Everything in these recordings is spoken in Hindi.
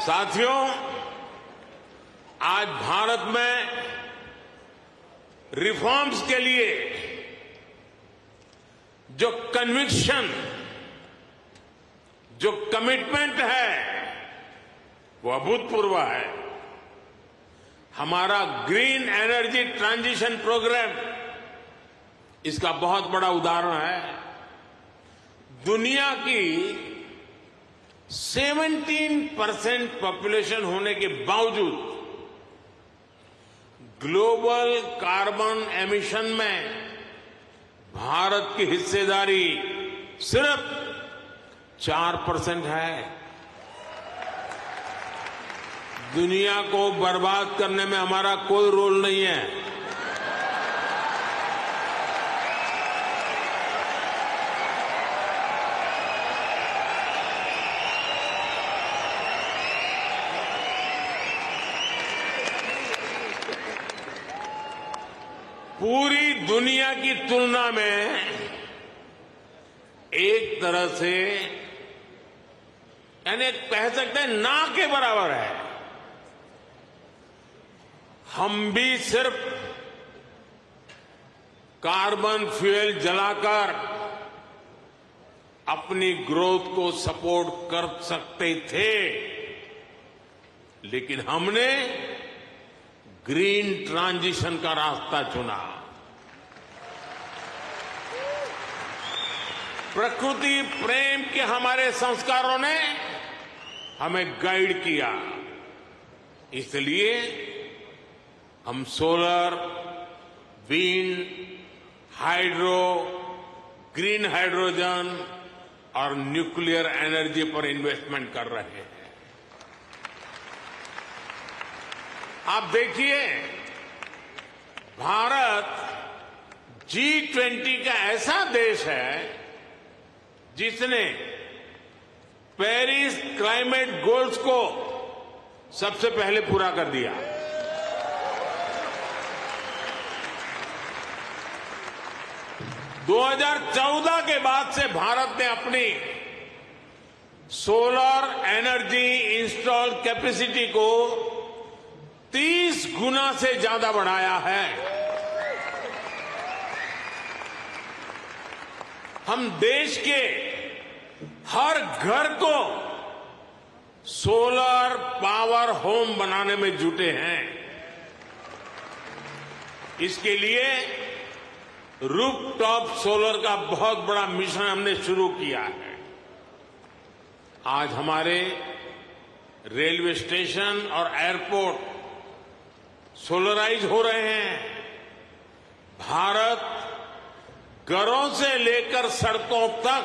साथियों, आज भारत में रिफॉर्म्स के लिए जो कन्विक्शन, जो कमिटमेंट है, वो अभूतपूर्व है। हमारा ग्रीन एनर्जी ट्रांजिशन प्रोग्राम इसका बहुत बड़ा उदाहरण है। दुनिया की 17% पॉपुलेशन होने के बावजूद ग्लोबल कार्बन एमिशन में भारत की हिस्सेदारी सिर्फ 4% है। दुनिया को बर्बाद करने में हमारा कोई रोल नहीं है। पूरी दुनिया की तुलना में एक तरह से यानी कह सकते हैं ना के बराबर है। हम भी सिर्फ कार्बन फ्यूल जलाकर अपनी ग्रोथ को सपोर्ट कर सकते थे, लेकिन हमने ग्रीन ट्रांजिशन का रास्ता चुना। प्रकृति प्रेम के हमारे संस्कारों ने हमें गाइड किया। इसलिए हम solar, wind, hydro, green hydrogen और न्यूक्लियर एनर्जी पर इन्वेस्टमेंट कर रहे हैं। आप देखिए, भारत G20 का ऐसा देश है जिसने पेरिस क्लाइमेट गोल्स को सबसे पहले पूरा कर दिया। दो 2014 के बाद से भारत ने अपनी सोलर एनर्जी इंस्टॉल कैपेसिटी को 30 गुना से ज्यादा बढ़ाया है। हम देश के हर घर को सोलर पावर होम बनाने में जुटे हैं। इसके लिए रूफटॉप सोलर का बहुत बड़ा मिशन हमने शुरू किया है। आज हमारे रेलवे स्टेशन और एयरपोर्ट सोलराइज हो रहे हैं। भारत घरों से लेकर सड़कों तक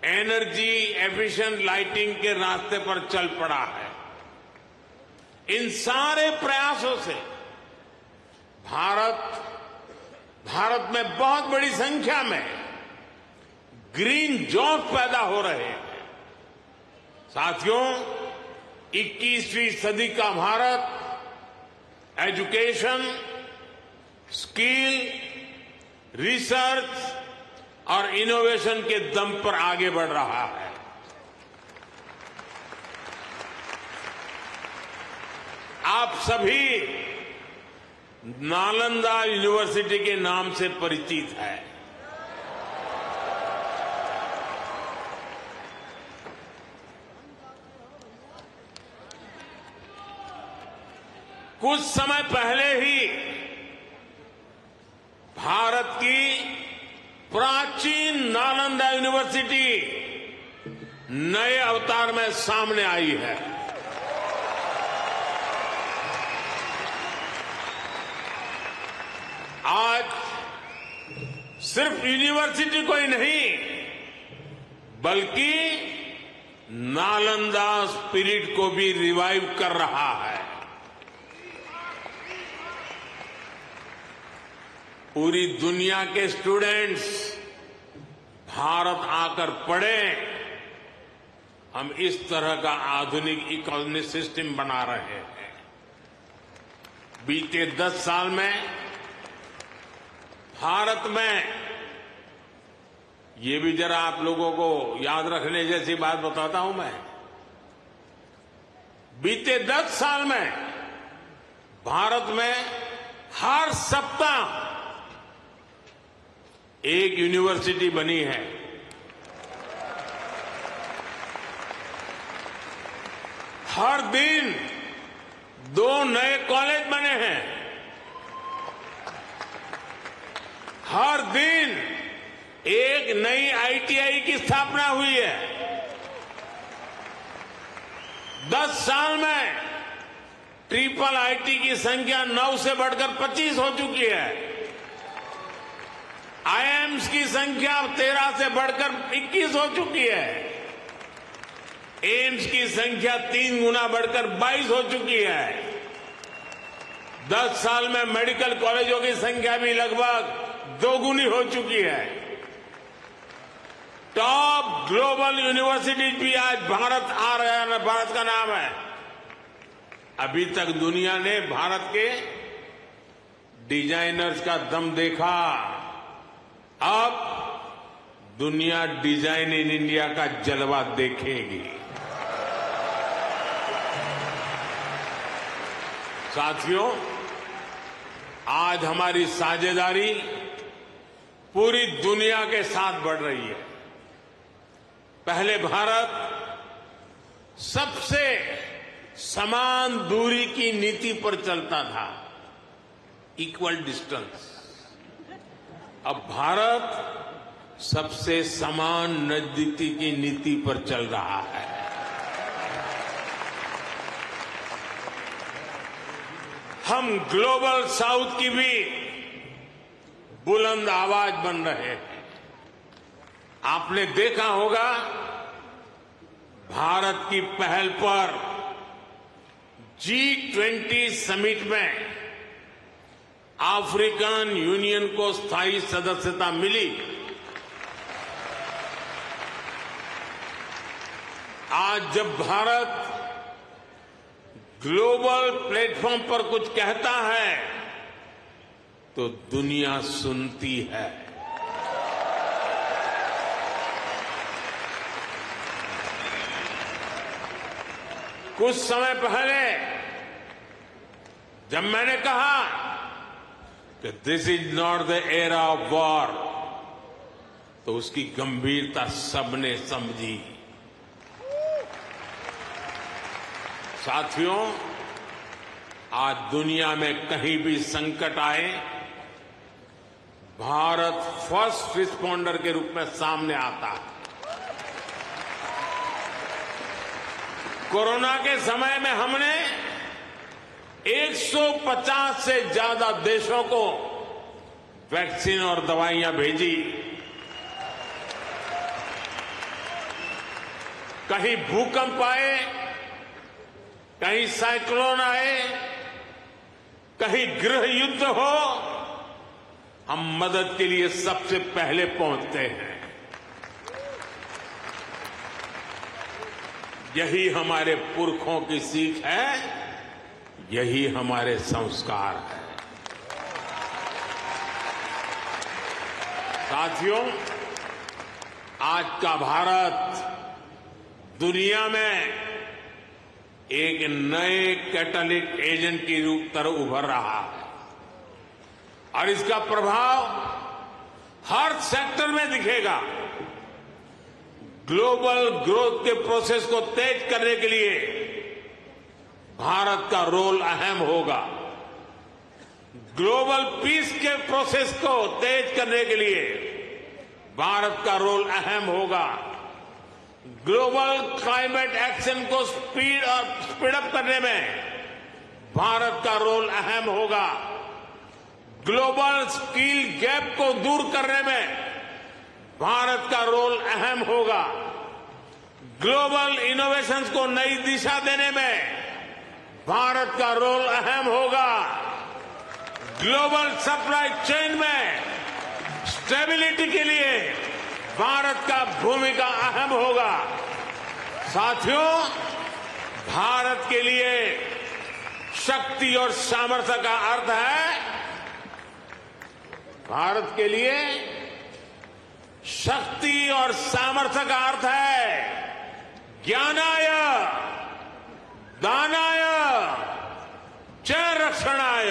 एनर्जी एफिशिएंट लाइटिंग के रास्ते पर चल पड़ा है। इन सारे प्रयासों से भारत में बहुत बड़ी संख्या में ग्रीन जॉब पैदा हो रहे हैं। साथियों, 21वीं सदी का भारत एजुकेशन, स्किल, रिसर्च और इनोवेशन के दम पर आगे बढ़ रहा है। आप सभी नालंदा यूनिवर्सिटी के नाम से परिचित है। कुछ समय पहले ही भारत की प्राचीन नालंदा यूनिवर्सिटी नए अवतार में सामने आई है। आज सिर्फ यूनिवर्सिटी को ही नहीं, बल्कि नालंदा स्पिरिट को भी रिवाइव कर रहा है। पूरी दुनिया के स्टूडेंट्स भारत आकर पढ़े। हम इस तरह का आधुनिक इकोनॉमिक सिस्टम बना रहे हैं। बीते 10 साल में भारत में, ये भी जरा आप लोगों को याद रखने जैसी बात बताता हूं मैं, बीते 10 साल में भारत में हर सप्ताह एक यूनिवर्सिटी बनी है। हर दिन 2 नए कॉलेज बने हैं। हर दिन एक नई आईटीआई की स्थापना हुई है। 10 साल में ट्रिपल आईटी की संख्या 9 से बढ़कर 25 हो चुकी है। आईआईएम्स की संख्या 13 से बढ़कर 21 हो चुकी है। एम्स की संख्या 3 गुना बढ़कर 22 हो चुकी है। 10 साल में मेडिकल कॉलेजों की संख्या भी लगभग 2 गुनी हो चुकी है। टॉप ग्लोबल यूनिवर्सिटीज भी आज भारत आ रहे हैं, भारत का नाम है। अभी तक दुनिया ने भारत के डिजाइनर्स का दम देखा, अब दुनिया डिजाइन इन इंडिया का जलवा देखेगी। साथियों, आज हमारी साझेदारी पूरी दुनिया के साथ बढ़ रही है। पहले भारत सबसे समान दूरी की नीति पर चलता था, इक्वल डिस्टेंस। अब भारत सबसे समान नजदीकी की नीति पर चल रहा है। हम ग्लोबल साउथ की भी बुलंद आवाज बन रहे हैं। आपने देखा होगा, भारत की पहल पर G20 समिट में अफ्रीकन यूनियन को स्थायी सदस्यता मिली। आज जब भारत ग्लोबल प्लेटफॉर्म पर कुछ कहता है तो दुनिया सुनती है। कुछ समय पहले जब मैंने कहा कि this is not the era of war, तो उसकी गंभीरता सबने समझी। साथियों, आज दुनिया में कहीं भी संकट आए, भारत फर्स्ट रिस्पॉन्डर के रूप में सामने आता है। कोरोना के समय में हमने 150 से ज्यादा देशों को वैक्सीन और दवाइयां भेजी। कहीं भूकंप आए, कहीं साइक्लोन आए, कहीं गृह युद्ध हो, हम मदद के लिए सबसे पहले पहुंचते हैं। यही हमारे पुरखों की सीख है, यही हमारे संस्कार है। साथियों, आज का भारत दुनिया में एक नए कैटलिस्ट एजेंट की तरह उभर रहा है और इसका प्रभाव हर सेक्टर में दिखेगा। ग्लोबल ग्रोथ के प्रोसेस को तेज करने के लिए भारत का रोल अहम होगा। ग्लोबल पीस के प्रोसेस को तेज करने के लिए भारत का रोल अहम होगा। ग्लोबल क्लाइमेट एक्शन को स्पीड अप करने में भारत का रोल अहम होगा। ग्लोबल स्किल गैप को दूर करने में भारत का रोल अहम होगा। ग्लोबल इनोवेशंस को नई दिशा देने में भारत का रोल अहम होगा। ग्लोबल सप्लाई चेन में स्टेबिलिटी के लिए भारत का भूमिका अहम होगा। साथियों, भारत के लिए शक्ति और सामर्थ्य का अर्थ है, भारत के लिए शक्ति और सामर्थ्य का अर्थ है ज्ञानाय दानाय च रक्षणाय